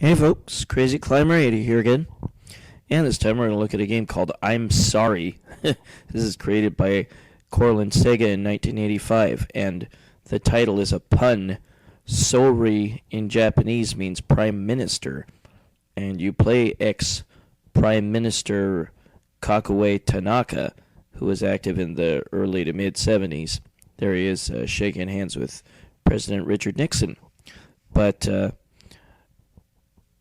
Hey folks, Crazy Climber 80 here again. And this time we're going to look at a game called I'm Sorry. This is created by Coreland Sega in 1985, and the title is a pun. Sori in Japanese means Prime Minister, and you play ex-Prime Minister Kakuei Tanaka, who was active in the early to mid-70s. There he is shaking hands with President Richard Nixon. But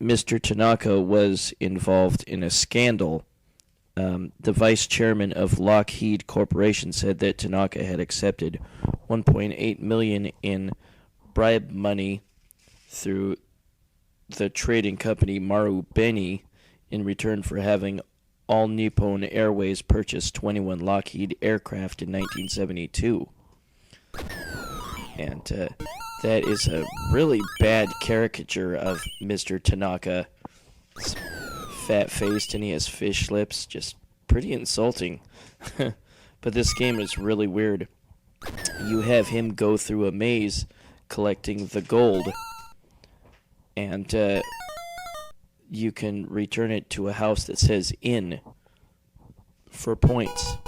Mr. Tanaka was involved in a scandal. The vice chairman of Lockheed Corporation said that Tanaka had accepted $1.8 million in bribe money through the trading company Marubeni in return for having All Nippon Airways purchase 21 Lockheed aircraft in 1972. And that is a really bad caricature of Mr. Tanaka. He's fat-faced and he has fish lips. Just pretty insulting. But this game is really weird. You have him go through a maze collecting the gold. And you can return it to a house that says inn for points.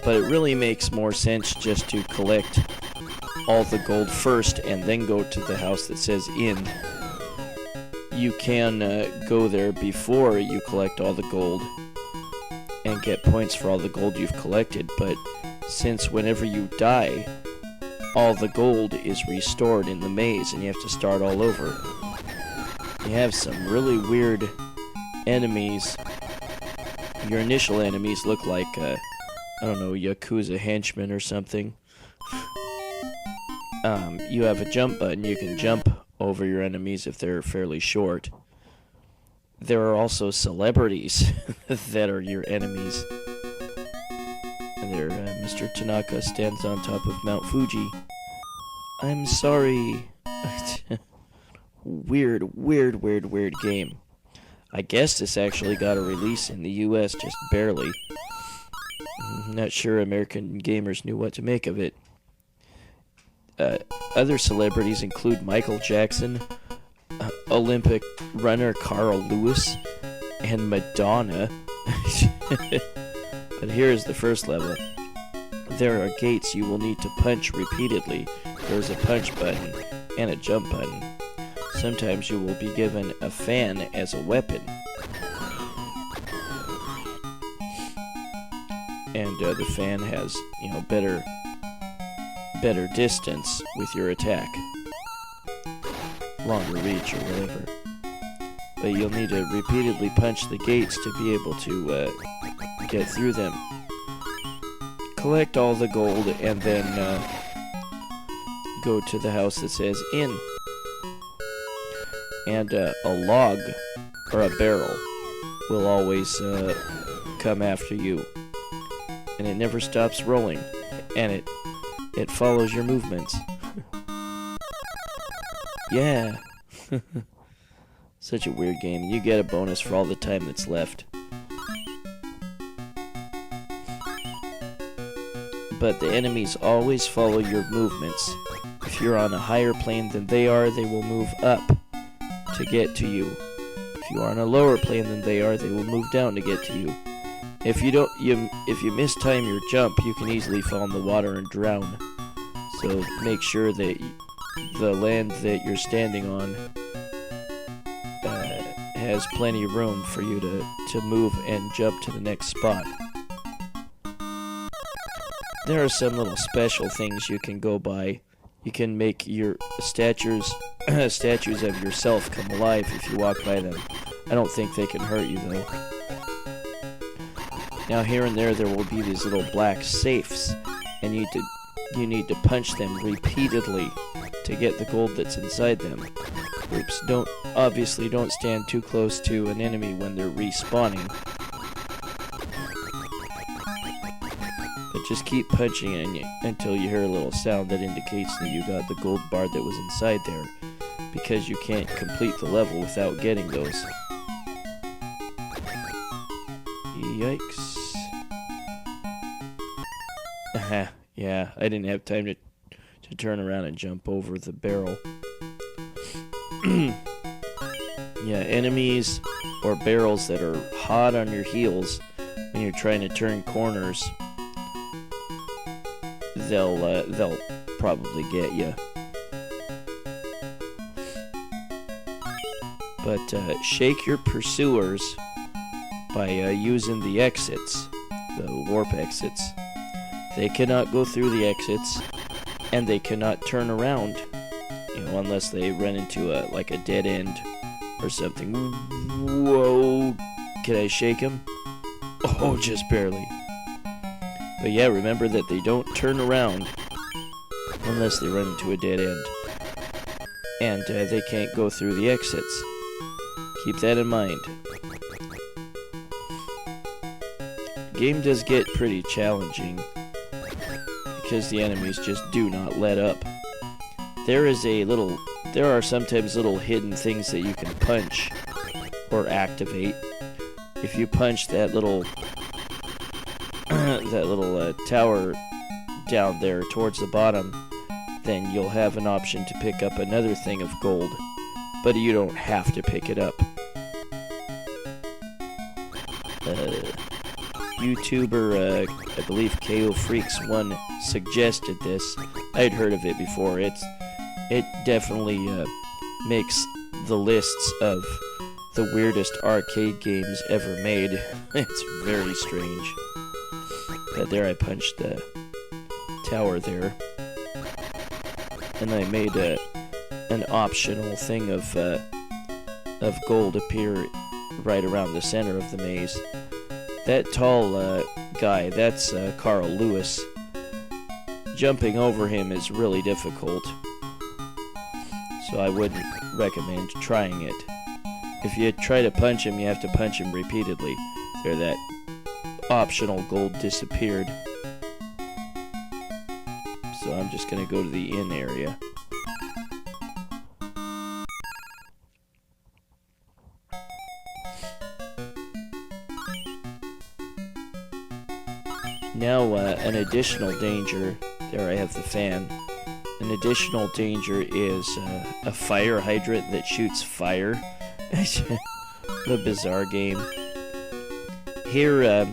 But it really makes more sense just to collect all the gold first and then go to the house that says inn. You can go there before you collect all the gold and get points for all the gold you've collected, but since whenever you die, all the gold is restored in the maze and you have to start all over. You have some really weird enemies. Your initial enemies look like, I don't know, Yakuza henchmen or something. You have a jump button. You can jump over your enemies if they're fairly short. There are also celebrities that are your enemies. And there, Mr. Tanaka stands on top of Mount Fuji. I'm sorry. Weird game. I guess this actually got a release in the US, just barely. Not sure American gamers knew what to make of it. Other celebrities include Michael Jackson, Olympic runner Carl Lewis, and Madonna. But here is the first level. There are gates you will need to punch repeatedly. There's a punch button and a jump button. Sometimes you will be given a fan as a weapon. And the fan has, better distance with your attack. Longer reach or whatever. But you'll need to repeatedly punch the gates to be able to get through them. Collect all the gold and then go to the house that says inn. And a log or a barrel will always come after you. And it never stops rolling. And it follows your movements. Yeah. Such a weird game. You get a bonus for all the time that's left. But the enemies always follow your movements. If you're on a higher plane than they are, they will move up to get to you. If you are on a lower plane than they are, they will move down to get to you. If you mistime your jump, you can easily fall in the water and drown. So make sure that the land that you're standing on has plenty of room for you to move and jump to the next spot. There are some little special things you can go by. You can make your statues of yourself come alive if you walk by them. I don't think they can hurt you though. Now here and there will be these little black safes, and you need to punch them repeatedly to get the gold that's inside them. Oops, obviously don't stand too close to an enemy when they're respawning. But just keep punching until you hear a little sound that indicates that you got the gold bar that was inside there, because you can't complete the level without getting those. Yikes. Yeah, I didn't have time to turn around and jump over the barrel. Yeah, enemies or barrels that are hot on your heels when you're trying to turn corners, they'll probably get you. But shake your pursuers by using the exits, the warp exits. They cannot go through the exits, and they cannot turn around, unless they run into like a dead end or something. Whoa! Can I shake them? Oh, just barely. But yeah, remember that they don't turn around unless they run into a dead end, and they can't go through the exits. Keep that in mind. The game does get pretty challenging because the enemies just do not let up. There are sometimes little hidden things that you can punch or activate. If you punch that little tower down there towards the bottom, then you'll have an option to pick up another thing of gold, but you don't have to pick it up. YouTuber, I believe KO Freaks 1 suggested this. I'd heard of it before. It definitely makes the lists of the weirdest arcade games ever made. It's very strange. But there I punched the tower there. And I made an optional thing of gold appear right around the center of the maze. That tall guy, that's Carl Lewis. Jumping over him is really difficult, so I wouldn't recommend trying it. If you try to punch him, you have to punch him repeatedly. There, that optional gold disappeared. So I'm just gonna go to the inn area. Now, an additional danger, there I have the fan. An additional danger is a fire hydrant that shoots fire. A bizarre game. Here,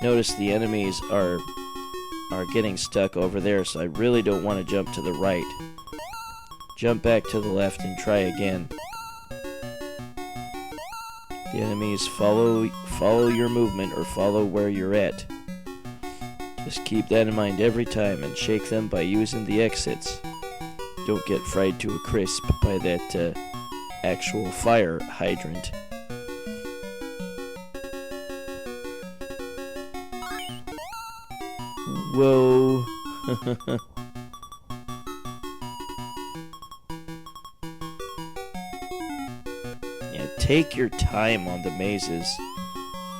notice the enemies are getting stuck over there, so I really don't want to jump to the right. Jump back to the left and try again. The enemies follow your movement or follow where you're at. Just keep that in mind every time and shake them by using the exits. Don't get fried to a crisp by that actual fire hydrant. Whoa. Yeah, take your time on the mazes.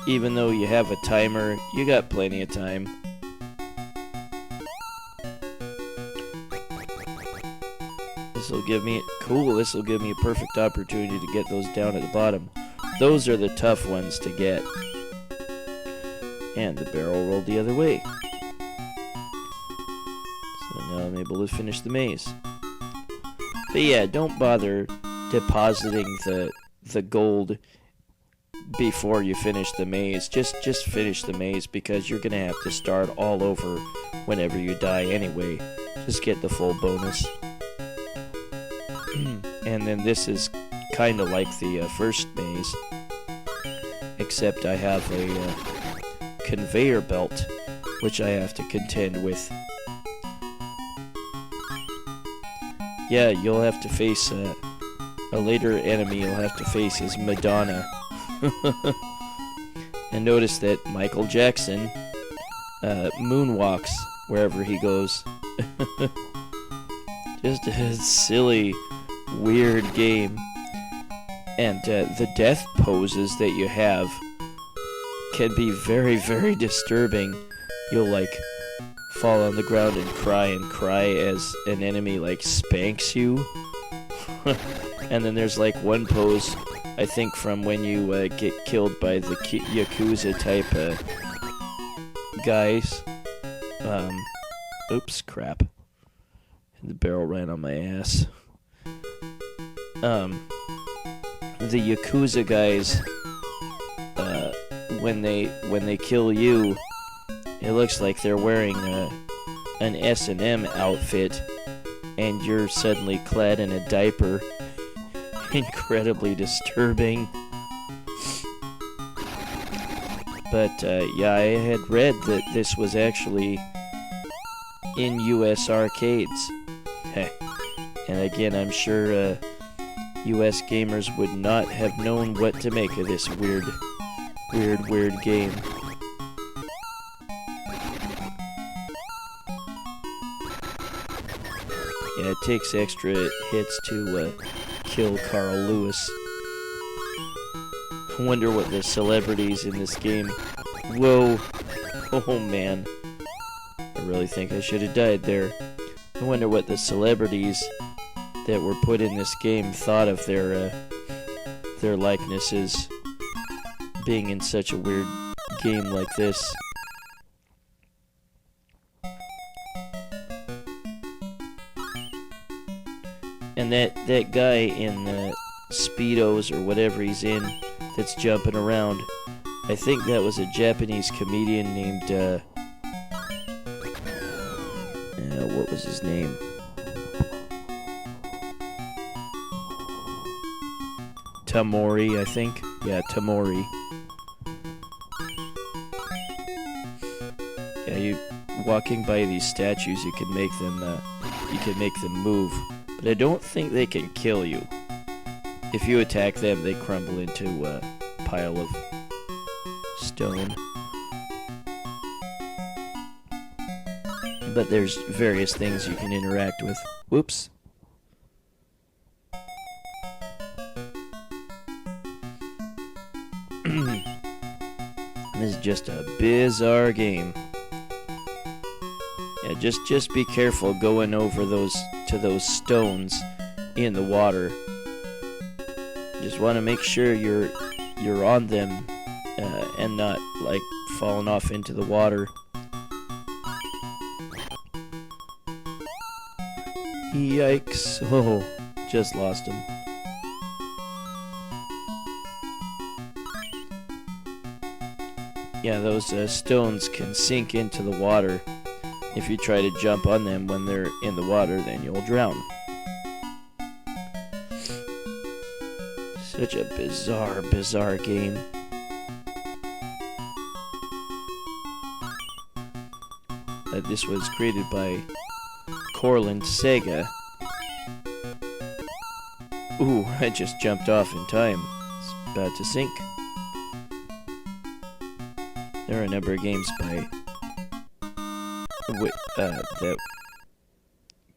Even though you have a timer, you got plenty of time. This'll give me a perfect opportunity to get those down at the bottom. Those are the tough ones to get. And the barrel rolled the other way. So now I'm able to finish the maze. But yeah, don't bother depositing the gold before you finish the maze. Just finish the maze, because you're gonna have to start all over whenever you die anyway. Just get the full bonus. And then this is kind of like the first maze, except I have a conveyor belt, which I have to contend with. Yeah, you'll have to face a later enemy you'll have to face is Madonna. And notice that Michael Jackson moonwalks wherever he goes. Just a silly, weird game. And the death poses that you have can be very, very disturbing. You'll like fall on the ground and cry as an enemy like spanks you. And then there's like one pose, I think, from when you get killed by the Yakuza-type guys. Oops, crap. The barrel ran on my ass. the Yakuza guys, when they kill you, it looks like they're wearing an S&M outfit, and you're suddenly clad in a diaper. Incredibly disturbing. But yeah, I had read that this was actually in US arcades. And again, I'm sure US gamers would not have known what to make of this weird game. Yeah, it takes extra hits to kill Carl Lewis. I wonder what the celebrities in this game... Whoa! Oh man. I really think I should have died there. I wonder what the celebrities that were put in this game thought of their likenesses being in such a weird game like this. And that guy in the Speedos or whatever he's in that's jumping around, I think that was a Japanese comedian named, what was his name? Tamori, I think. Yeah, Tamori. Yeah, you walking by these statues, you can make them move, but I don't think they can kill you. If you attack them, they crumble into a pile of stone. But there's various things you can interact with. Whoops. This is just a bizarre game. Yeah, just be careful going over those stones in the water. Just want to make sure you're on them and not like falling off into the water. Yikes! Oh, just lost him. Yeah, those stones can sink into the water. If you try to jump on them when they're in the water, then you'll drown. Such a bizarre game. This was created by Coreland Sega. Ooh, I just jumped off in time. It's about to sink. There are a number of games by that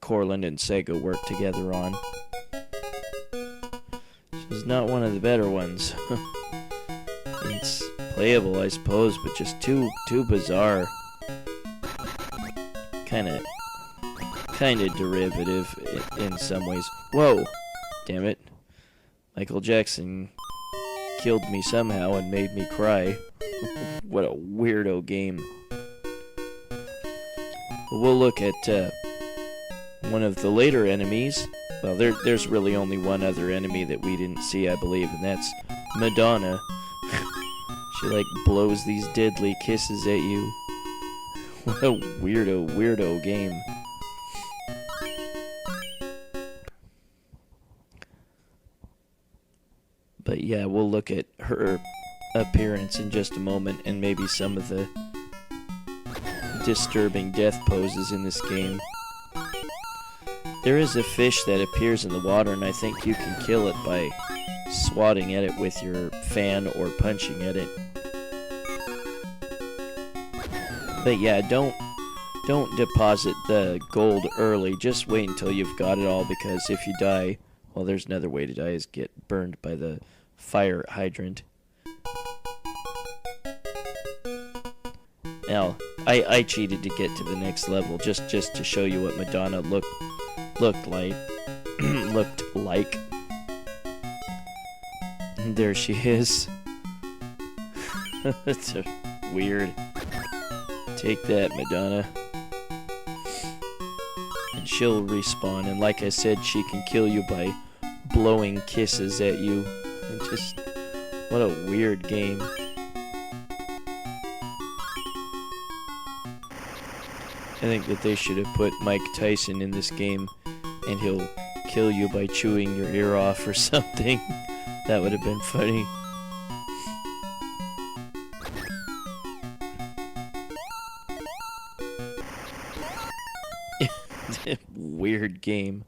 Coreland and Sega worked together on. This is not one of the better ones. It's playable, I suppose, but just too bizarre. Kinda derivative in some ways. Whoa! Damn it. Michael Jackson killed me somehow and made me cry. What a weirdo game. We'll look at one of the later enemies. Well, there's really only one other enemy that we didn't see, I believe, and that's Madonna. She, like, blows these deadly kisses at you. What a weirdo game. But yeah, we'll look at her appearance in just a moment, and maybe some of the disturbing death poses in this game. There is a fish that appears in the water, and I think you can kill it by swatting at it with your fan or punching at it. But yeah, don't deposit the gold early. Just wait until you've got it all, because if you die, well, there's another way to die, is get burned by the fire hydrant. Now, I cheated to get to the next level just to show you what Madonna looked like. Looked like. And there she is. That's weird. Take that, Madonna. And she'll respawn, and like I said, she can kill you by blowing kisses at you. And just, what a weird game. I think that they should have put Mike Tyson in this game, and he'll kill you by chewing your ear off or something. That would have been funny. Weird game.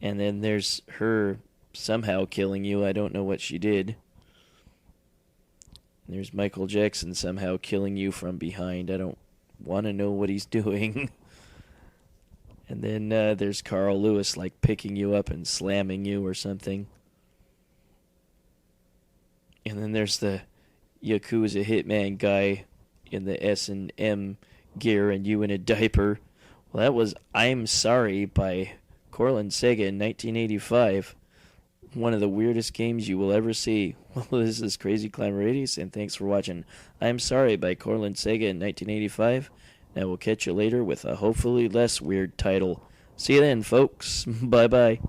And then there's her somehow killing you. I don't know what she did. There's Michael Jackson somehow killing you from behind. I don't want to know what he's doing. And then there's Carl Lewis like picking you up and slamming you or something. And then there's the Yakuza hitman guy in the S&M gear and you in a diaper. Well, that was I'm Sorry by Coreland Sega in 1985. One of the weirdest games you will ever see. Well, this is Crazy Climber 80s, and thanks for watching I'm Sorry by Coreland Sega in 1985. And I will catch you later with a hopefully less weird title. See you then, folks. Bye-bye.